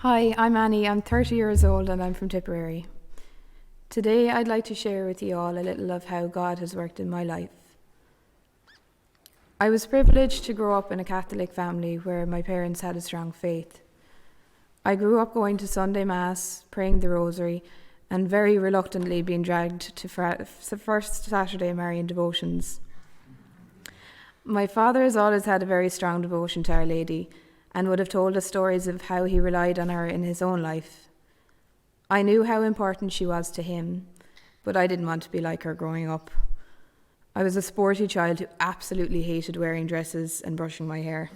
Hi, I'm Annie. I'm 30 years old and I'm from Tipperary. Today I'd like to share with you all a little of how God has worked in my life. I was privileged to grow up in a Catholic family where my parents had a strong faith. I grew up going to Sunday Mass, praying the Rosary, and very reluctantly being dragged to First Saturday Marian devotions. My father has always had a very strong devotion to Our Lady and would have told us stories of how he relied on her in his own life. I knew how important she was to him, but I didn't want to be like her growing up. I was a sporty child who absolutely hated wearing dresses and brushing my hair.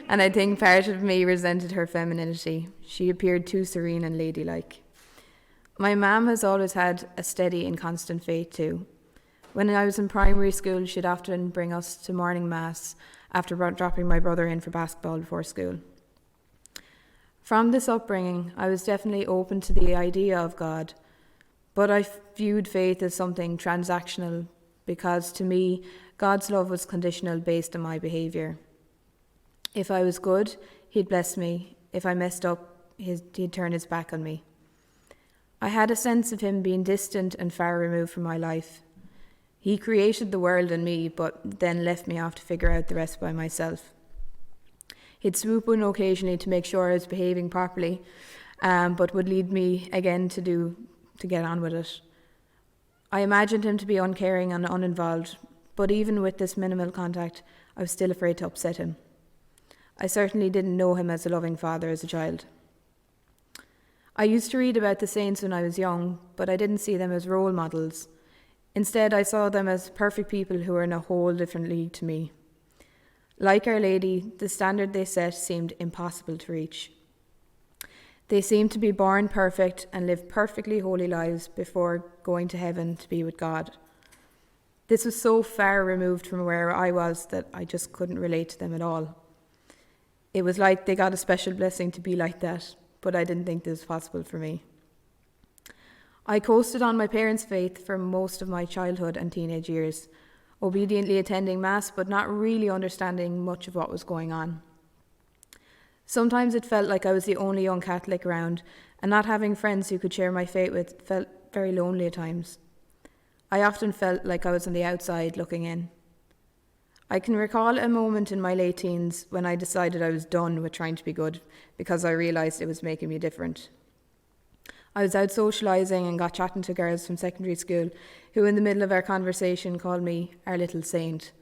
And I think part of me resented her femininity. She appeared too serene and ladylike. My mum has always had a steady and constant faith too. When I was in primary school, she'd often bring us to morning mass after dropping my brother in for basketball before school. From this upbringing, I was definitely open to the idea of God, but I viewed faith as something transactional because to me, God's love was conditional based on my behaviour. If I was good, he'd bless me. If I messed up, he'd turn his back on me. I had a sense of him being distant and far removed from my life. He created the world and me, but then left me off to figure out the rest by myself. He'd swoop in occasionally to make sure I was behaving properly, but would lead me again to get on with it. I imagined him to be uncaring and uninvolved, but even with this minimal contact, I was still afraid to upset him. I certainly didn't know him as a loving father as a child. I used to read about the saints when I was young, but I didn't see them as role models. Instead, I saw them as perfect people who were in a whole different league to me. Like Our Lady, the standard they set seemed impossible to reach. They seemed to be born perfect and live perfectly holy lives before going to heaven to be with God. This was so far removed from where I was that I just couldn't relate to them at all. It was like they got a special blessing to be like that, but I didn't think this was possible for me. I coasted on my parents' faith for most of my childhood and teenage years, obediently attending Mass but not really understanding much of what was going on. Sometimes it felt like I was the only young Catholic around, and not having friends who could share my faith with felt very lonely at times. I often felt like I was on the outside looking in. I can recall a moment in my late teens when I decided I was done with trying to be good because I realised it was making me different. I was out socialising and got chatting to girls from secondary school who in the middle of our conversation called me our little saint.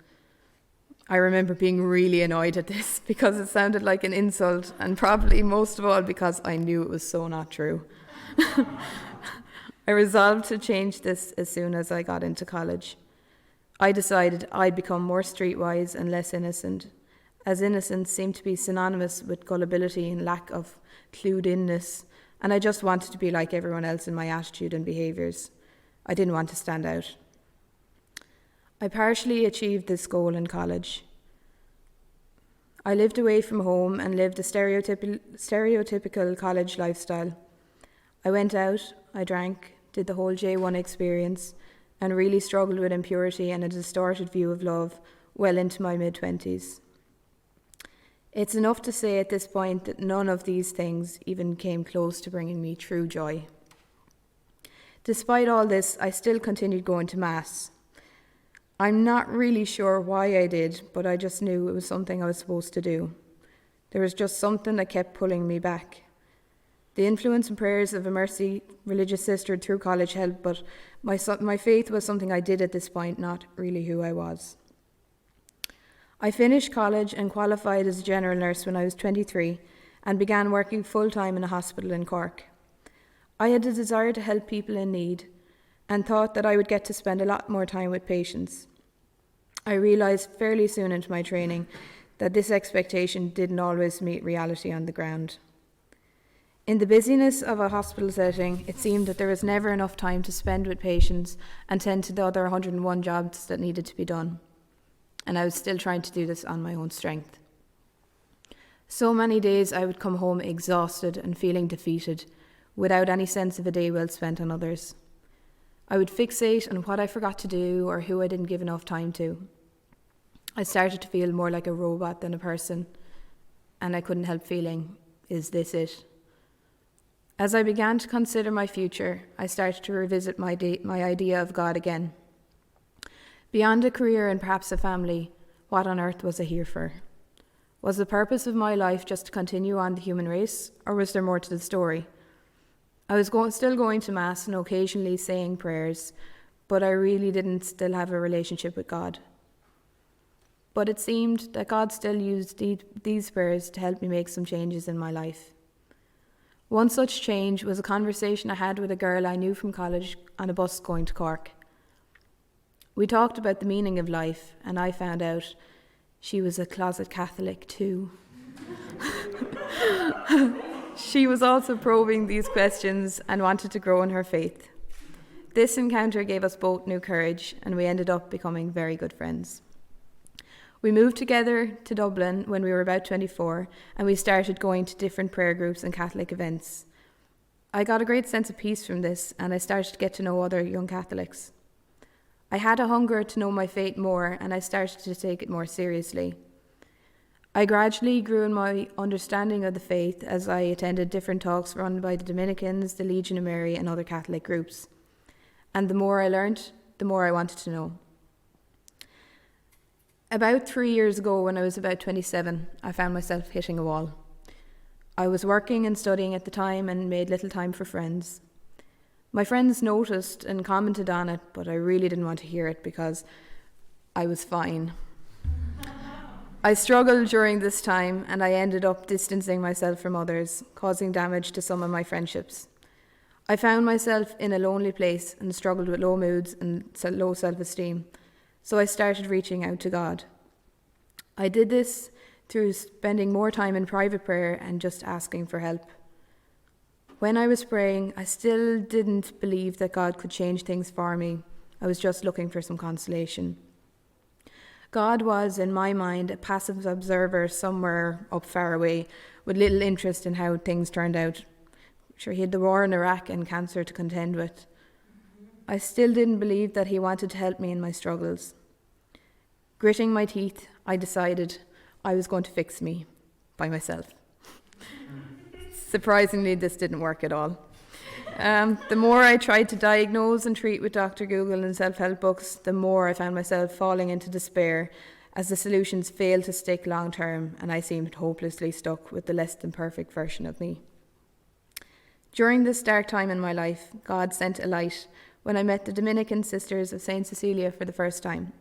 I remember being really annoyed at this because it sounded like an insult, and probably most of all because I knew it was so not true. I resolved to change this as soon as I got into college. I decided I'd become more streetwise and less innocent, as innocence seemed to be synonymous with gullibility and lack of clued-inness, and I just wanted to be like everyone else in my attitude and behaviours. I didn't want to stand out. I partially achieved this goal in college. I lived away from home and lived a stereotypical college lifestyle. I went out, I drank, did the whole J1 experience, and really struggled with impurity and a distorted view of love well into my mid-20s. It's enough to say at this point that none of these things even came close to bringing me true joy. Despite all this, I still continued going to Mass. I'm not really sure why I did, but I just knew it was something I was supposed to do. There was just something that kept pulling me back. The influence and prayers of a Mercy religious sister through college helped, but my faith was something I did at this point, not really who I was. I finished college and qualified as a general nurse when I was 23 and began working full-time in a hospital in Cork. I had a desire to help people in need and thought that I would get to spend a lot more time with patients. I realised fairly soon into my training that this expectation didn't always meet reality on the ground. In the busyness of a hospital setting, it seemed that there was never enough time to spend with patients and tend to the other 101 jobs that needed to be done. And I was still trying to do this on my own strength. So many days I would come home exhausted and feeling defeated, without any sense of a day well spent on others. I would fixate on what I forgot to do or who I didn't give enough time to. I started to feel more like a robot than a person, and I couldn't help feeling Is this it? As I began to consider my future, I started to revisit my idea of God again. Beyond a career and perhaps a family, what on earth was I here for? Was the purpose of my life just to continue on the human race, or was there more to the story? I was still going to Mass and occasionally saying prayers, but I really didn't still have a relationship with God. But it seemed that God still used these prayers to help me make some changes in my life. One such change was a conversation I had with a girl I knew from college on a bus going to Cork. We talked about the meaning of life, and I found out she was a closet Catholic too. She was also probing these questions and wanted to grow in her faith. This encounter gave us both new courage, and we ended up becoming very good friends. We moved together to Dublin when we were about 24, and we started going to different prayer groups and Catholic events. I got a great sense of peace from this, and I started to get to know other young Catholics. I had a hunger to know my faith more, and I started to take it more seriously. I gradually grew in my understanding of the faith as I attended different talks run by the Dominicans, the Legion of Mary, and other Catholic groups. And the more I learned, the more I wanted to know. About 3 years ago, when I was about 27, I found myself hitting a wall. I was working and studying at the time and made little time for friends. My friends noticed and commented on it, but I really didn't want to hear it because I was fine. I struggled during this time, and I ended up distancing myself from others, causing damage to some of my friendships. I found myself in a lonely place and struggled with low moods and low self-esteem, so I started reaching out to God. I did this through spending more time in private prayer and just asking for help. When I was praying, I still didn't believe that God could change things for me. I was just looking for some consolation. God was, in my mind, a passive observer somewhere up far away, with little interest in how things turned out. Sure, he had the war in Iraq and cancer to contend with. I still didn't believe that he wanted to help me in my struggles. Gritting my teeth, I decided I was going to fix me by myself. Surprisingly, this didn't work at all. The more I tried to diagnose and treat with Dr. Google and self-help books, the more I found myself falling into despair as the solutions failed to stick long term, and I seemed hopelessly stuck with the less than perfect version of me. During this dark time in my life, God sent a light when I met the Dominican Sisters of St. Cecilia for the first time.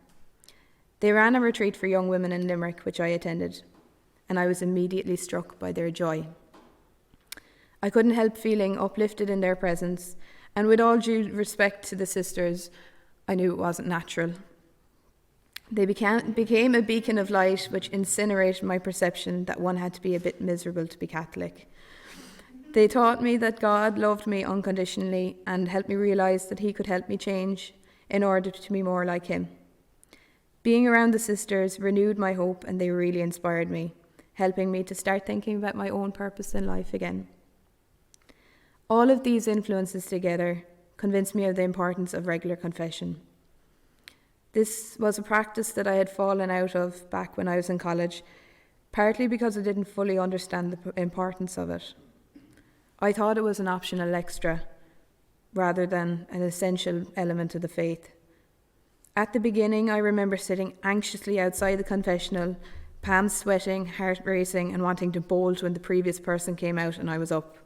They ran a retreat for young women in Limerick, which I attended, and I was immediately struck by their joy. I couldn't help feeling uplifted in their presence, and with all due respect to the sisters, I knew it wasn't natural. They became a beacon of light which incinerated my perception that one had to be a bit miserable to be Catholic. They taught me that God loved me unconditionally and helped me realise that he could help me change in order to be more like him. Being around the sisters renewed my hope, and they really inspired me, helping me to start thinking about my own purpose in life again. All of these influences together convinced me of the importance of regular confession. This was a practice that I had fallen out of back when I was in college, partly because I didn't fully understand the importance of it. I thought it was an optional extra, rather than an essential element of the faith. At the beginning, I remember sitting anxiously outside the confessional, palms sweating, heart racing, and wanting to bolt when the previous person came out and I was up.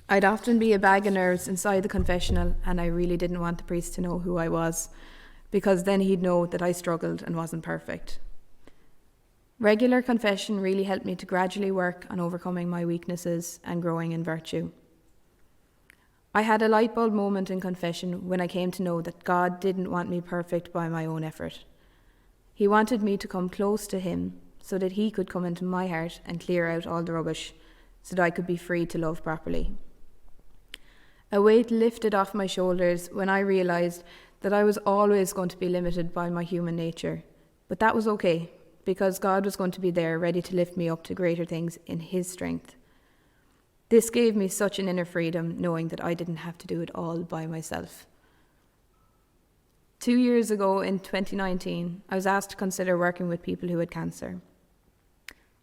I'd often be a bag of nerves inside the confessional, and I really didn't want the priest to know who I was, because then he'd know that I struggled and wasn't perfect. Regular confession really helped me to gradually work on overcoming my weaknesses and growing in virtue. I had a light bulb moment in confession when I came to know that God didn't want me perfect by my own effort. He wanted me to come close to him so that he could come into my heart and clear out all the rubbish so that I could be free to love properly. A weight lifted off my shoulders when I realised that I was always going to be limited by my human nature. But that was okay, because God was going to be there ready to lift me up to greater things in his strength. This gave me such an inner freedom, knowing that I didn't have to do it all by myself. 2 years ago, in 2019, I was asked to consider working with people who had cancer.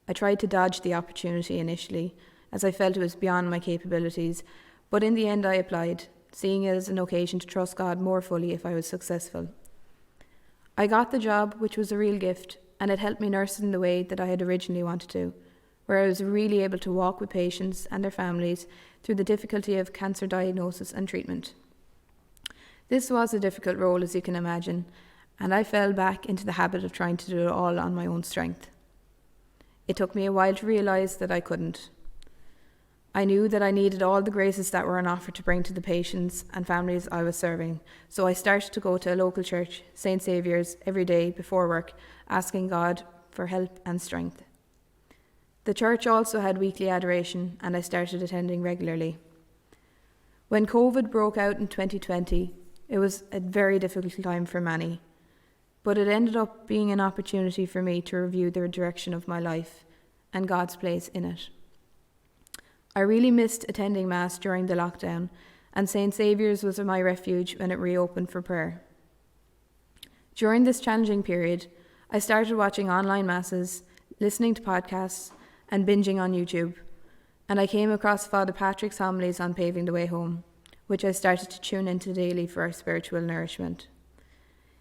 I tried to dodge the opportunity initially, as I felt it was beyond my capabilities, but in the end I applied, seeing it as an occasion to trust God more fully if I was successful. I got the job, which was a real gift, and it helped me nurse in the way that I had originally wanted to, where I was really able to walk with patients and their families through the difficulty of cancer diagnosis and treatment. This was a difficult role, as you can imagine, and I fell back into the habit of trying to do it all on my own strength. It took me a while to realise that I couldn't. I knew that I needed all the graces that were on offer to bring to the patients and families I was serving, so I started to go to a local church, St. Saviour's, every day before work, asking God for help and strength. The church also had weekly adoration, and I started attending regularly. When COVID broke out in 2020, it was a very difficult time for many, but it ended up being an opportunity for me to review the direction of my life and God's place in it. I really missed attending Mass during the lockdown, and St. Saviour's was my refuge when it reopened for prayer. During this challenging period, I started watching online Masses, listening to podcasts, and binging on YouTube, and I came across Father Patrick's homilies on Paving the Way Home, which I started to tune into daily for our spiritual nourishment.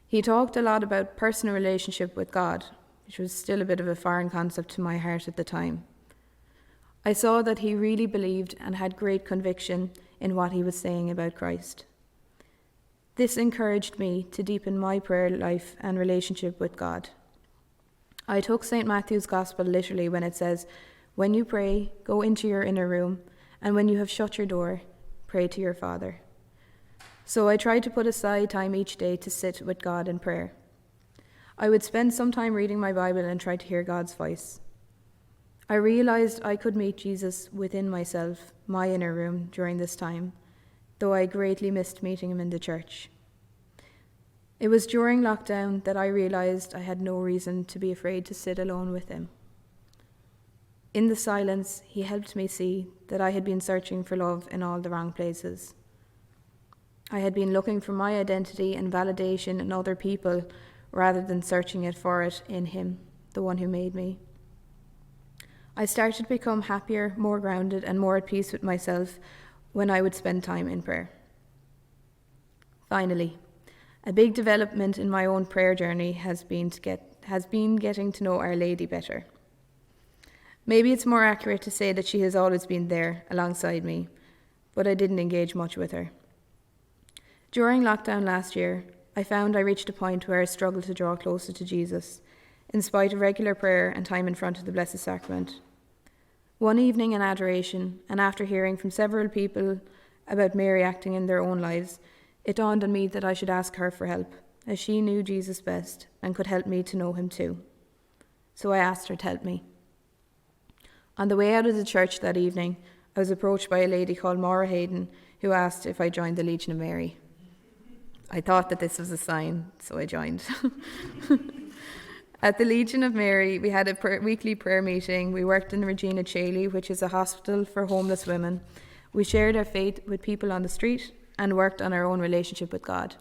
He talked a lot about personal relationship with God, which was still a bit of a foreign concept to my heart at the time. I saw that he really believed and had great conviction in what he was saying about Christ. This encouraged me to deepen my prayer life and relationship with God. I took St. Matthew's Gospel literally when it says, "When you pray, go into your inner room, and when you have shut your door, pray to your Father." So I tried to put aside time each day to sit with God in prayer. I would spend some time reading my Bible and try to hear God's voice. I realised I could meet Jesus within myself, my inner room, during this time, though I greatly missed meeting him in the church. It was during lockdown that I realised I had no reason to be afraid to sit alone with him. In the silence, he helped me see that I had been searching for love in all the wrong places. I had been looking for my identity and validation in other people rather than searching for it in him, the one who made me. I started to become happier, more grounded, and more at peace with myself when I would spend time in prayer. Finally, a big development in my own prayer journey has been getting to know Our Lady better. Maybe it's more accurate to say that she has always been there alongside me, but I didn't engage much with her. During lockdown last year, I found I reached a point where I struggled to draw closer to Jesus, in spite of regular prayer and time in front of the Blessed Sacrament. One evening in adoration, and after hearing from several people about Mary acting in their own lives, it dawned on me that I should ask her for help, as she knew Jesus best and could help me to know him too. So I asked her to help me. On the way out of the church that evening, I was approached by a lady called Maura Hayden, who asked if I joined the Legion of Mary. I thought that this was a sign, so I joined. At the Legion of Mary, we had a weekly prayer meeting. We worked in Regina Caeli, which is a hospital for homeless women. We shared our faith with people on the street and worked on our own relationship with God.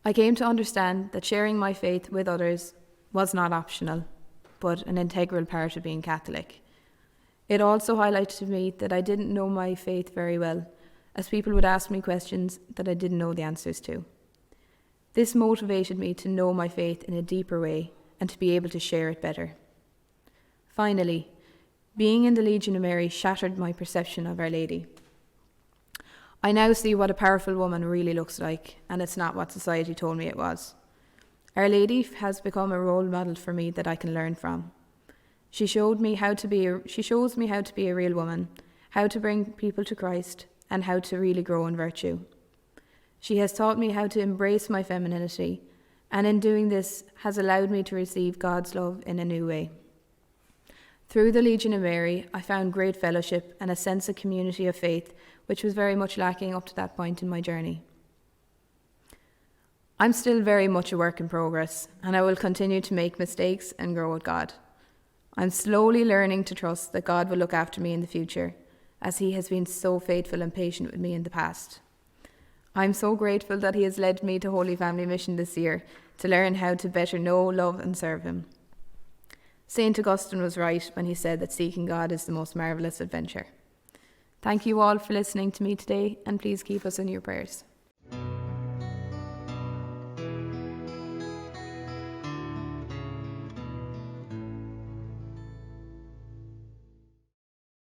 I came to understand that sharing my faith with others was not optional, but an integral part of being Catholic. It also highlighted to me that I didn't know my faith very well, as people would ask me questions that I didn't know the answers to. This motivated me to know my faith in a deeper way and to be able to share it better. Finally, being in the Legion of Mary shattered my perception of Our Lady. I now see what a powerful woman really looks like, and it's not what society told me it was. Our Lady has become a role model for me that I can learn from. She shows me how to be a real woman, how to bring people to Christ, and how to really grow in virtue. She has taught me how to embrace my femininity, and in doing this has allowed me to receive God's love in a new way. Through the Legion of Mary, I found great fellowship and a sense of community of faith, which was very much lacking up to that point in my journey. I'm still very much a work in progress, and I will continue to make mistakes and grow with God. I'm slowly learning to trust that God will look after me in the future, as he has been so faithful and patient with me in the past. I'm so grateful that he has led me to Holy Family Mission this year to learn how to better know, love and serve him. St. Augustine was right when he said that seeking God is the most marvellous adventure. Thank you all for listening to me today, and please keep us in your prayers.